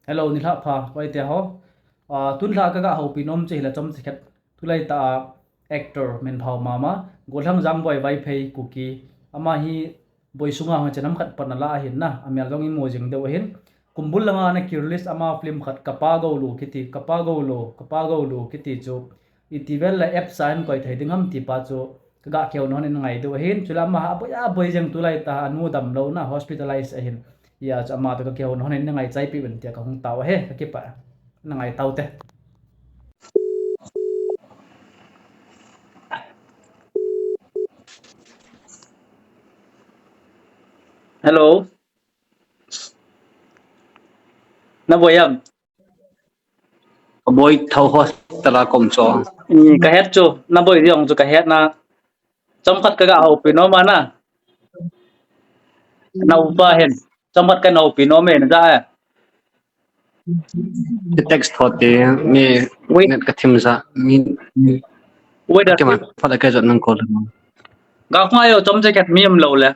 hello ni la pha wai te ho tun la ka ga ho pinom che la chom sikhat thulai ta actor men phau mama golang jang boy vai phei kuki ama hi boy sunga ha chanam khat panala hin na amel dong in mojing de hin kumbul langa na kirlis ama film khat kapa go lu kiti kapa go lu kiti chu itivel la app sign koi thai ding ham ti pa chu ga keu non in ngai de hin chula ma ha boy jang tulai ta anu dam lo na hospitalize a hin ya ama to ka keu non in ngai chai pi ben tia ka hung taw he ka ki pa ngai taw te hello na boyam boy thâu hot tala kom cho ka het chu na boy riong chu ka het na chom khat ka ga ho pi no ma na nau pa hen chom khat ka nau pi no me na ja the text hot te ni wait net ka thim sa mi wait ke ma fa ka jot nang ko ga khma yo chom che ket miam lo le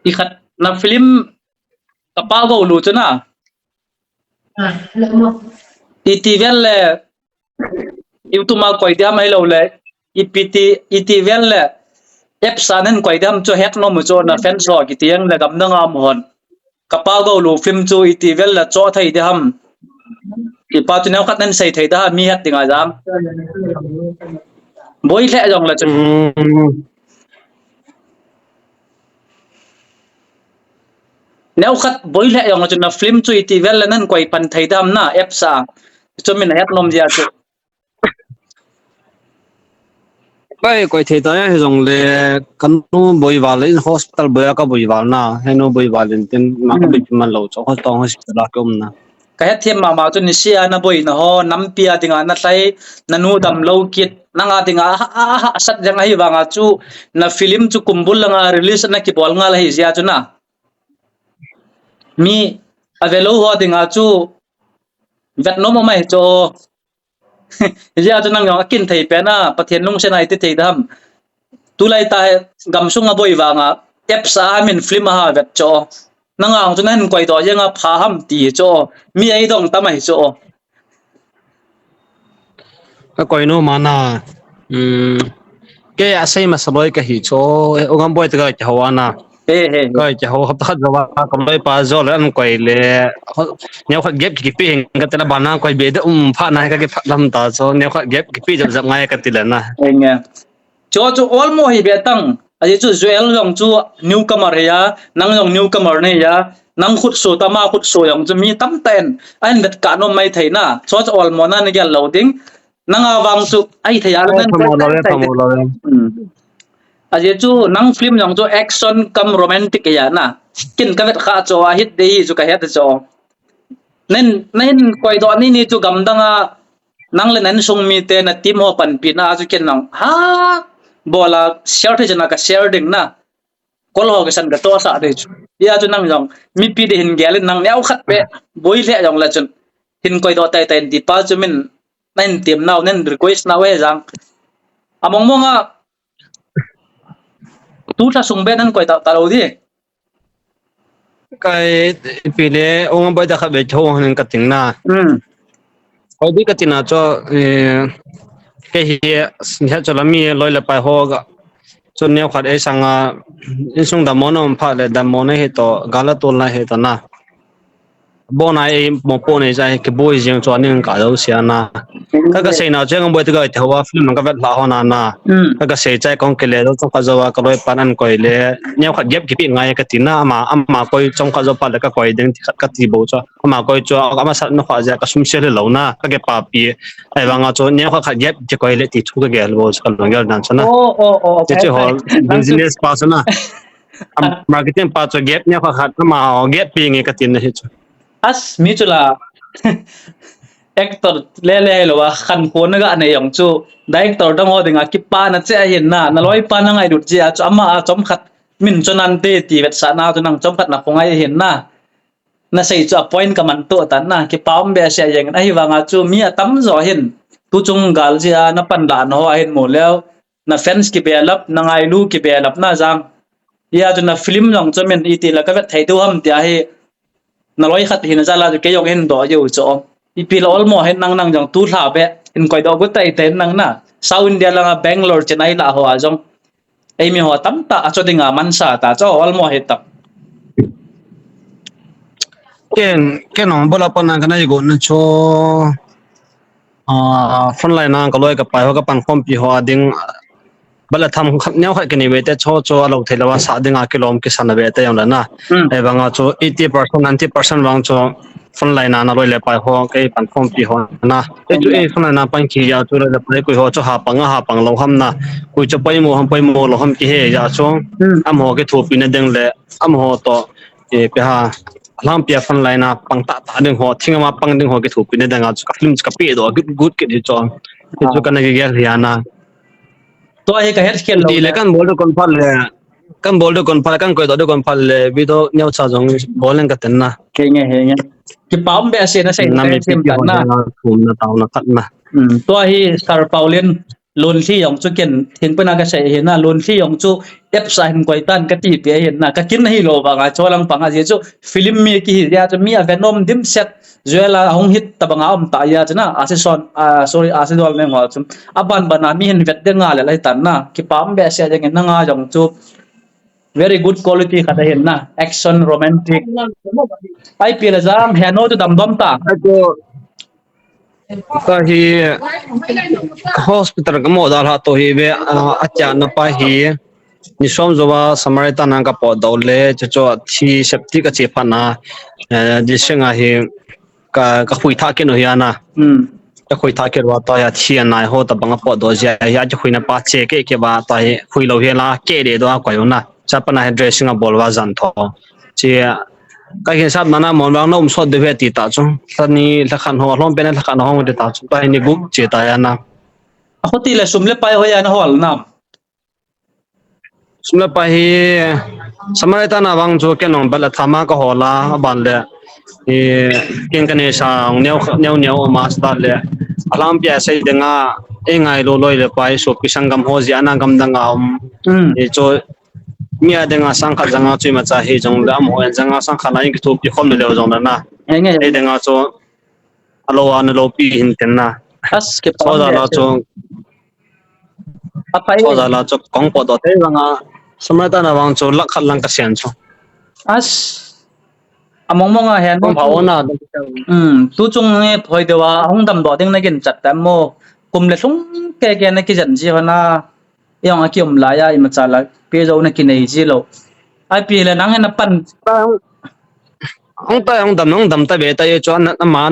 i khat na film ka pa go lu chu na i ti vel le youtube ma koi dia mai lo le i ti vel le app sanen koi dam cho het no mu cho na fans ro ki tiang le gam na ngam hon ka pa go lu film chu i ti vel la cho thai de ham i pa chu neu khat nan sei thai da mi het dinga jam boy le jong la chu neu khat boy le jong la chu na film chu i ti vel la nan koi pan thai dam na app sa cho min het nom dia chu cái coi thấy tới hay dùng le căn nu bồi vào lên hospital bồi ka bồi vào na hay nu bồi vào lên tên mà cái bệnh mà lâu cho hospital hospital cái na ka het thiam ma chu ni sia na boy na ho nam pia dinga na sai na nu dam lo kit nanga dinga sat jang hi wanga chu na film chu kumbul langa release na ki bol nga la hi sia chu na mi avelo ho dinga chu vet no mai cho sia chu nang yong kin thei pe na pathian nung se nai ti thei dam tu lai ta gam sunga boy wanga ep sa min film ha vet cho nanga chu nan koi do yang a pha ham ti cho mi ai dong ta mai cho cái coi nu mà na cái asai mà saloy cái hi cho ông boy cái chawa na he cái chawa hấp thắt rồi cầm lấy pa zo lên coi le nếu khách ghép cái pi hình cái tên là bana coi bề đó pha này cái pha làm ta cho nếu khách ghép cái pi dập ngay cái tiền na nghe cho almost hi betang aji chu joel long chu newcomer ya nang long newcomer ne ya nang khut so tama khut so yang chu mi tam ten an bet ka no mai theina cho almost na ne ya loading nang awang chu ai thaya nan aji chu nang film long chu action kam romantic ya na kin ka vet kha cho a hit dei chu ka het cho nen koi do ni chu gam danga nang le nan sung mi te na tim ho pan pi na chu ken nang ha bola share the jana ka share ding na kol ho ka san ka to sa de chu ya chu nang jong mi pi de hin gel nang neu khat pe boi le jong la chun hin koi do tai tai di pa chu min nen tim naw nen request na we jang among monga tu tha sung be nan koi ta lo di cái pi le ông boy da kha be cho han ka ting na coi đi cái tin nào cho cái hi hiện cho làm mi lôi là bài ho ga cho nếu khoát ấy sang in sung đam món phát là đam món này to gala to là hết na bộ này một bộ này ra cái bộ riêng cho nên cả đâu xia na cái xe nào chứ không bộ cái thì hoa phim cái vật là hoa na cái xe chạy con cái lẽ trong cái giờ cái lối pan ăn coi lẽ nếu khoát ghép cái ngay cái tin na mà coi trong cái giờ pan cái coi đến cái tí bộ cho mà coi cho mà sát nó khoát ra cái sum xe lâu na cái papi ai vang cho nếu khoát ghép cái coi lẽ thì chú cái cái bộ cái nó cái đàn cho na chứ họ business pass na marketing pass cho ghép nếu khoát mà ghép pin cái tin này as mi chula actor le lo wa khan ko na ga ne yong chu director dang ho dinga ki pa na che hin na na loi pa na ngai dut ji a chama a chom khat min chonan te ti vet sa na tu nang chom khat na ko ngai hin na sei chu point ka man to tan na ki paum be se yeng na hi wanga chu mi a tam zo hin tu chung gal ji a na pan da no a hin mo leo na fans ki be lap na ngai lu ki be lap na jang ya chu na film long chu min iti la ka vet thai tu ham tia hi na loi khat hin zala ke yong hen do yo cho ipil almo hen nang jong tu tha be in koi do gu tai ten nang na South India langa Bangalore Chennai la ho ajong ai mi ho tam ta acho dinga mansa ta cho almo he tak cái nó bữa là cái này cũng nó cho phân lại năng cái lối cái bài hoặc cái bản phong bì hoa đinh bữa là tham nhau hay cái này về cho lâu thì là sao đinh cái lom cái sản về tớiอย่างนั้นนะไอ้บางcho 80% 90% bang cho phân lại năng lối lại bài hoa cái bản phong bì hoa na cái chỗ phân lại năng bản kia cho lại bài cái hoa cho hạ bằng lâu hâm na cái cho bài mô lâu hâm kia hệ cho âm hoa cái thuộc pin đinh lệ âm hoa to cái ha làm việc phân lại na bằng tạ đừng họ thiên mà bằng đừng họ cái thủ pin này đang ở cái phim cái bể đó good good cái cho cái này cái gì à to ai ka het kel đi lại căn bol được con phật căn coi đó được con phật video nhau sao giống bol lên cái tên na ke nge ki pam be ase na sai nam na sim kan na thum na tao na cắt na to hi star paulian lon thi yong chu ken thin pena ka sai he na lon thi yong chu ep sa hin koi tan ka ti pe he na ka kin hi lo ba ga cholang panga je chu film mi ki hi ya chu mi a venom dim set zuela hong hit tabanga ta ya chana asison sorry asidol me ngwa chu aban bana mi hin vet de nga le lai tan na ki pam be ase jeng na nga jong chu very good quality khada hin na action romantic ai pila jam heno tu dam dom taก็ฮี hospital ก็หมดแล้วตัวฮีเวอาจารย์นไปฮีนี่ช่วงจัวสมัยตอนนั้นก็ปวดดเลยจะจัวที่เสพติดก็เจ็บปนะดิฉันก็ฮีก็คุยทักกันหน่อยนะจะคุยทักกันว่าตอนที่นายโหตบังก็ปวดดจะอยากจะคุยในป่าเจ๊กเก็บว่าตอนคุยเราเฮล่าเกเรด้วยก็อยู่นะจะเป็นอะไร dressing ก็บอกว่าจันทร์เจ้าก็เห็นสัตว์มันน่ะมองว่าน้องสดด้วยติดตาจุตอนนี้ถ้าขันหัวล้มเป็นถ้าขันหัวมันติดตาจุไปนี่กุ๊กเจตายนะ ako tila sumle pa hoya na hol nam sumle pa hi samay ta na bang jo ke nong bala thama ka hola ban le e ken kane sa neu ma sta le alam pya sai denga e ngai lo loi le pai so pisangam ho ji ana gam danga e jo mia denga sang kha janga chui ma cha he jong lam ho janga sang kha lai ki thu pi khom le jong na nge e denga cho alo an lo pi hin ten na as ke so da la cho apai so da la cho kong po do te nga samay ta na bang cho lak khat lang ka sian cho as among monga hen kong phao na tu chung nge phoi dewa hong dam do ding na gen chat tam mo kum le thung ke na ki jan ji hona yong a kiom la ya im cha la pe zo na ki nei ji lo ai pi le nang na pan ông đầm ta về tay cho mà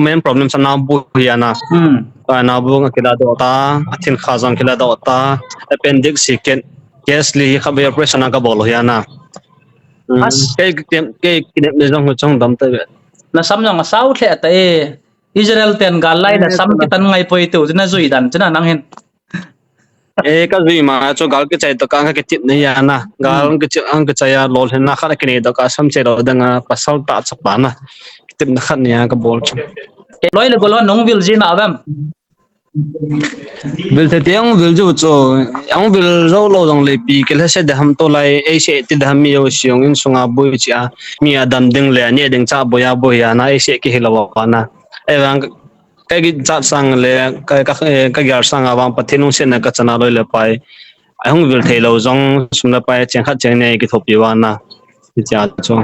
main problem sa na bu ya na na bu nga kila do ta athin khazang kila do ta appendix second gasly khabe operation ka bol ya na cái niệm để trong đầm ta về na sam jong sau the ta e Israel ten ga lai na sam ki tan ngai poi tu na zui dan chana nang hen cái gì mà cho gal cái chạy to cái tip này ya na gal cái chạy lol hen na khá cái này đó cái sam chạy đó đang pasal ta sắp bán na tip na khát này cái bol loi le golon nong vil ji na bam vil thế tiếng vil ju cho ông vil lâu lâu dòng lấy pi cái sẽ để ham to lại ai sẽ thì ham mi yêu xiong in sunga bui chia mi adam ding le ni ding cha boya na ai sẽ cái hilawa na ai vang cái chat sang le cái gar sang awang pathinung sen na ka chana loi le pai ai hong vil thei lo jong sumna pai cheng khat cheng nei ki thopi wa na ti cha cho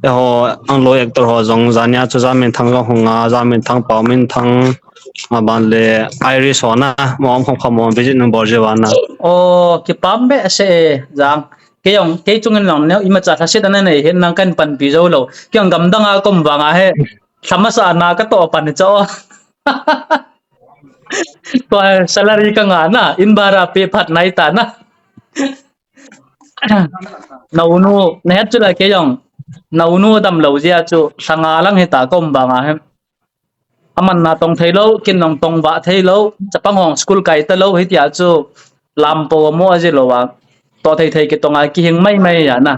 e ho ang loi actor ho jong zania chu zamin thang lo honga zamin thang paumin thang ma ban le iris hona mom khom khom visit number je wa na o ki pam be se jang ke yong ke chung en long ne ima cha tha se dan nei hen nang kan pan pi zo lo kyang gam danga kom wanga he samasa na ka to pan cho to salary ka nga na in bara pe phat nai ta na naunu ne chu la ke yong naunu dam lo jia chu sanga lang he ta kom ba nga he aman na tong thailo kin nong tong ba thailo chapang hong school kai ta lo he tia chu lampo mo aje lo wa to thei ke tonga ki hing mai ya na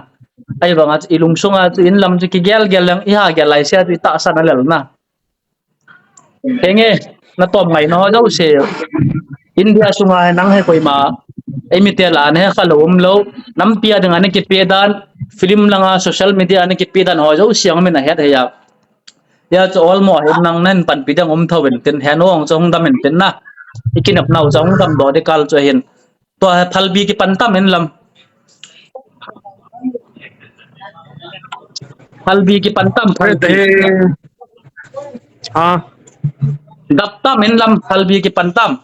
ai ba nga ilung sunga chu in lam chu ki gel lang i ha gel lai sia tu ta sa na lel na enge na tom ngai no jo se India sunga nang he koi ma emi te la ne khalom lo nam pia dang ane ki pedan film langa social media ane ki pedan ho jo siang me na het he ya ya cho all mo hin nang nen pan pidang thau ben ten han ong chong dam en ten na ikin ap nau chong dam do de kal cho hin to phal bi ki pan tam en lam phal bi ki pan tam phal thế bi thế à dap tam en lam phal bi ki pan tam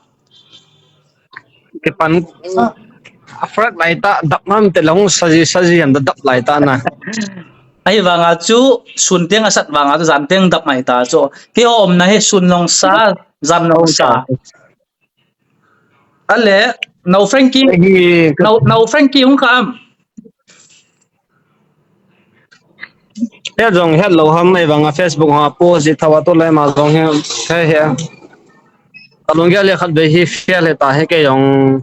cái pan Afrak lại ta đập nam te long sa gì em đập lại ta na ai wanga chu sun teng asat wanga chu zan teng dap mai ta cho ki om na he sun long sa zan long sa ale no frankie hi no frankie ung kam thế dòng hết lâu hôm nay vào Facebook họ post gì thao tôi lại mà dòng he thế he along cái lẽ khát về hi phía lẽ ta he cái dòng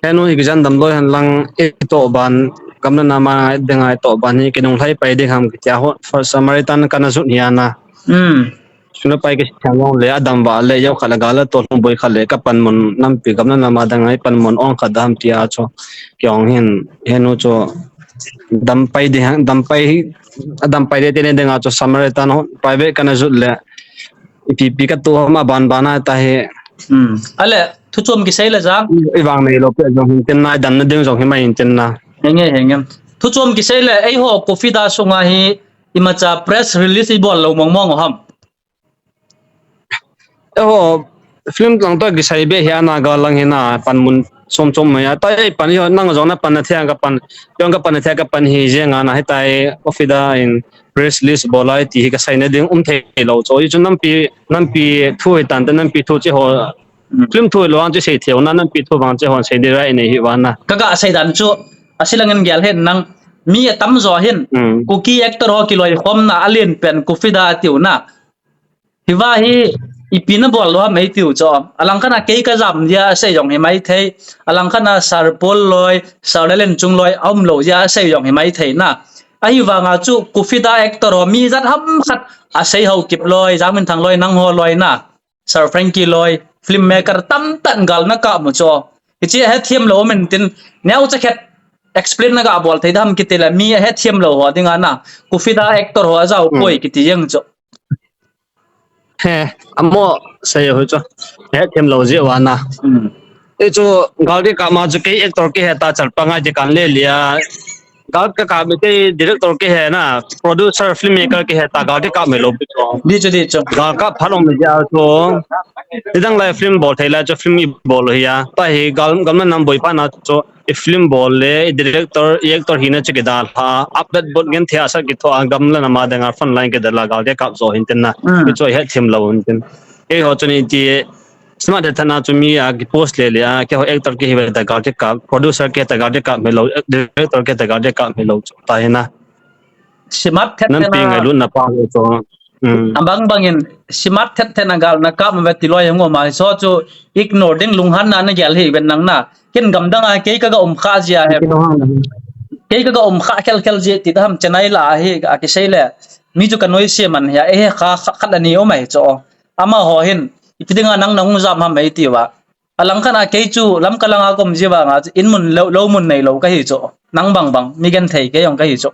he nu cái dân đầm đôi hành lang ito ban cầm lên nama dengan ito ban ni cái nông thay bay đi ham cái ho for Samaritan kana sut hiana suna pai cái thằng long lẽ adam ba lẽ yêu khala gala to long boy khale ka pan mon nam pi cầm lên nama dengan pan mon on khadam tia cho kyong hin he nu cho dam pai đi hang dam pai de tene denga cho Samaritan ho private kana sut lẽ pi ka to ma ban bana ta he ale thu chom ki sei la jang iwang nei lo pe jong tin na dan na ding jong hi mai tin na henge thu chom ki sei la ei ho coffee da sunga hi imacha press release i bol lo mong ham oh film lang to gisai be hiana ga lang hina pan mun som mai ta ei pan yo nang jong na pan na thia ga pan yong ga pan na thia ga pan hi je nga na hi tai ofida in press list bolai ti ka sai na ding the lo cho i chu nam pi thu hi tan nam pi thu che ho film thu lo ang che sei theo na nam pi thu wang che ho sei de rai nei hi wan na kaga sai dan chu asilangan gyal hen nang mi tam zo hen cookie actor ho kiloi khom na alien pen coffee da tiu na hiwa hi ipina bol lo mai tiu cho alang khana ke ka jam ya sei yong hi mai thei alang khana sarpol loi saralen chung loi om lo ya sei yong hi mai thei na ai wanga chu coffee da actor ho mi zat ham khat a sei ho kip loi jamin thang loi nang ho loi na sir frankie loi filmmaker tam tan gal na ka mo cho ichi he thiam lo men tin neu cha khet explain na ga bol thei dham kitela mi he thiam lo ho dinga na coffee da actor ho zau poi kiti yang cho he amo sai ho cho he them lo je wa na e cho gal de ka ma chu ke actor ke heta chal pa nga je kan le lia gal ka me ke director ke he na producer filmmaker ke heta gal de ka me lo bi cho di cho gal ka phalom me ja cho idang lai film bol thaila cho film i bol hiya ta hi gal nam boi pa na cho e film bol le director actor hina che ke dal ha update bot gen thia sa ki tho gam la na ma danga fun line ke dala gal de ka zo hin tin na cho he thim lo hin tin e ho chani ti smart de thana chu mi a ki post le le a ke ho actor ke hi da gal de ka producer ke ta gal de ka me lo director ke ta gal de ka me lo ta hina smart thet nan pi ngai lu na pa cho ambang bangin smart thet na gal na ka ma ti loi ngo ma so chu ignore ding lung han na na gyal hi ben nang na kin gam danga ke ka ga kha jia he ke ka ga kha kel je ti dam chennai la hi a ki sei le mi chu ka noi se man ya e kha khat ani o mai cho ama ho hin ipidinga nang nang jam ha mai ti wa alang khana ke chu lam kalanga kom jiwa nga in mun lo mun nei lo ka hi cho nang bang mi gen thei ke yong ka hi cho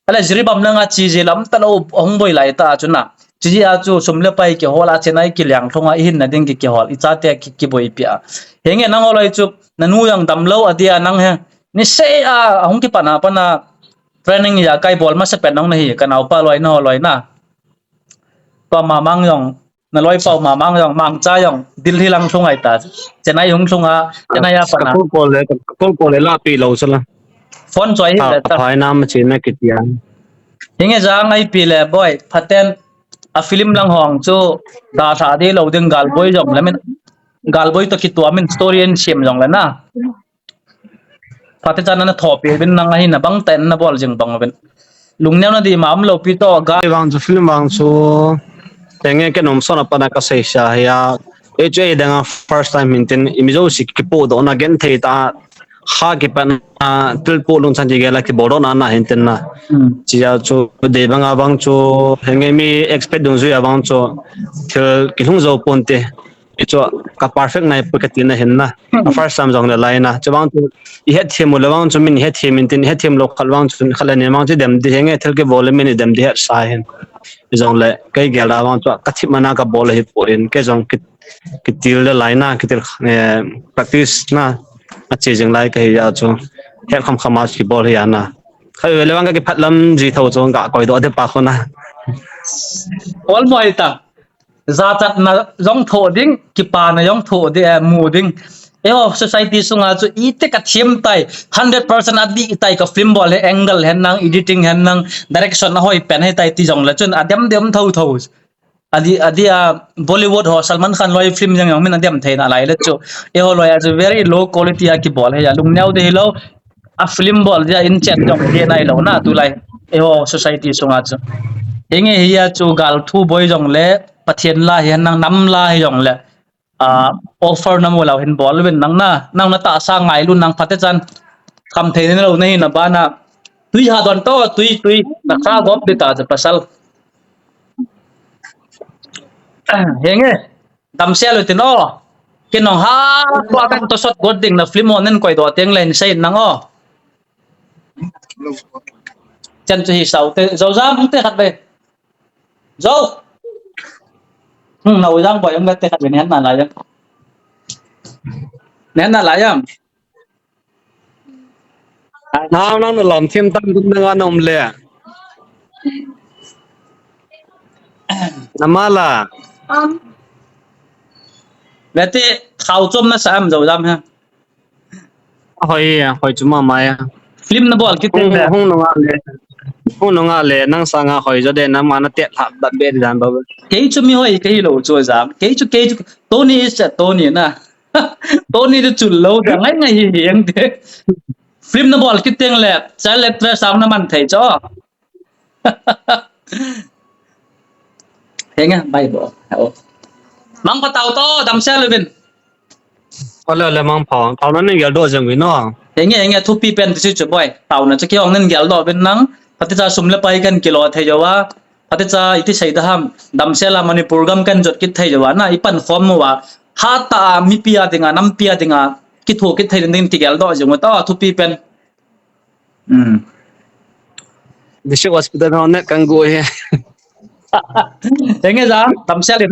ala jiri bam langa chi je lam ta lo ong boi lai ta chu na chi ji a chu sumle pai ke hola chenai ki lyang thonga hin na ding ki hol icha te ki boi pia henge nang olai chu nanu yang dam lo adia nang he ni se a hong ki pana training ya kai bol ma se pen nang nei ka nau pa loi no loi na pa ma mang yong na loi pau ma mang yong mang cha yong dil hi lang thongai ta chenai hong thonga chenai ya pana ko le la pi lo sala phone choi hi la ta phai nam chi na kitia hinge jang ai pi le boy phaten a film lang hong chu da tha de lo ding gal boy jong lamen gal boy to ki to min story en shem jong la na phate chan na tho pe bin nang hi na bang ten na bol jing bang ben lungnew na di mam lo pi to ga wang chu film wang chu tenge ke nom sona pana ka sei sha ya e che danga first time minten imizo sik ki po do na gen thei ta kha ki pan tul po lung chan ji gela ki bodo na hinten na chia chu de banga bang chu henge mi expect dung zu ya bang chu thil ki lung zo ponte cho ka perfect nai pakatina henna first time jong la laina chawang tu he them lawang chu min he them tin he them lo khalwang chu khalani mang chu dem di henge thel ke bol min dem di sa hen jong le kai gela wang chu ka thip mana ka bol he porin ke jong ki til la laina ki til practice na achi jeng lai ka ya chu he kham khama ki bol ya na khai lewang ka ki phatlam ji tho chong ka koi do de pa khona all moi ta za chat na jong tho ding ki pa na jong tho de mu ding eo society sunga chu ite ka thim tai 100% adi tai ka film bol he angle hen nang editing hen nang direction na hoi pen he tai ti jong la chun adem dem tho tho adi Bollywood ho Salman Khan loi film jang yong min adem thei na lai le chu eo loi as very low quality a ki bol he ya lung nyaw de lo a film bol ja in chat jong he nai lo na tu lai eo society sunga chu enge hiya chu gal thu boy jong le pathian la hian nang nam la hi jong le offer nam wala hin bol wen nang na ta sa ngai lu nang phate chan kham thei ne lo nei na ba na tui ha don to tui na kha gop de ta pasal henge dam sel tin o kin nong ha kwa kan to shot god ding na film on nen koi do teng len sei nang o chân chu hi sau te zo zam te khat be zo nấu rang bò ông bé tết bên nén là lại chứ nén là lại chứ nào nó làm thêm tâm cũng đang ăn ông lẹ namala bé tết khâu chôm nó sao dầu rang ha hồi chúng mà phim nó bỏ cái tên này không nó ngà lẹ năng sang ngà hồi cho đến năm mà nó tiệt hạt đặc biệt đàn bao cái chú mi hỏi cái lỗ chua rang cái chú Tony is Tony na Tony nó chun lâu rồi ngay hiện thế phim nó bỏ cái tên lẹ trái lẹ ra sao nó mặn thấy cho thế nghe bay bỏ mang bắt tàu to đâm xe lên có lẽ mang phẳng nó nên giờ đôi dừng với nó thế nghe thu pi pen thì chú boy tàu nó chắc ông nên gel đó bên nắng phát ra sum le pai kan kilo thay jawa phát ra iti sai da ham đâm xe là Manipur gam kan jot kit thay jawa na ipan form wa ha ta mi pia dinga nam pia dinga kit thu kit thay den ti gel đó jong ta thu pi pen Bishop hospital nó nét càng gối thế nghe ra đâm xe lên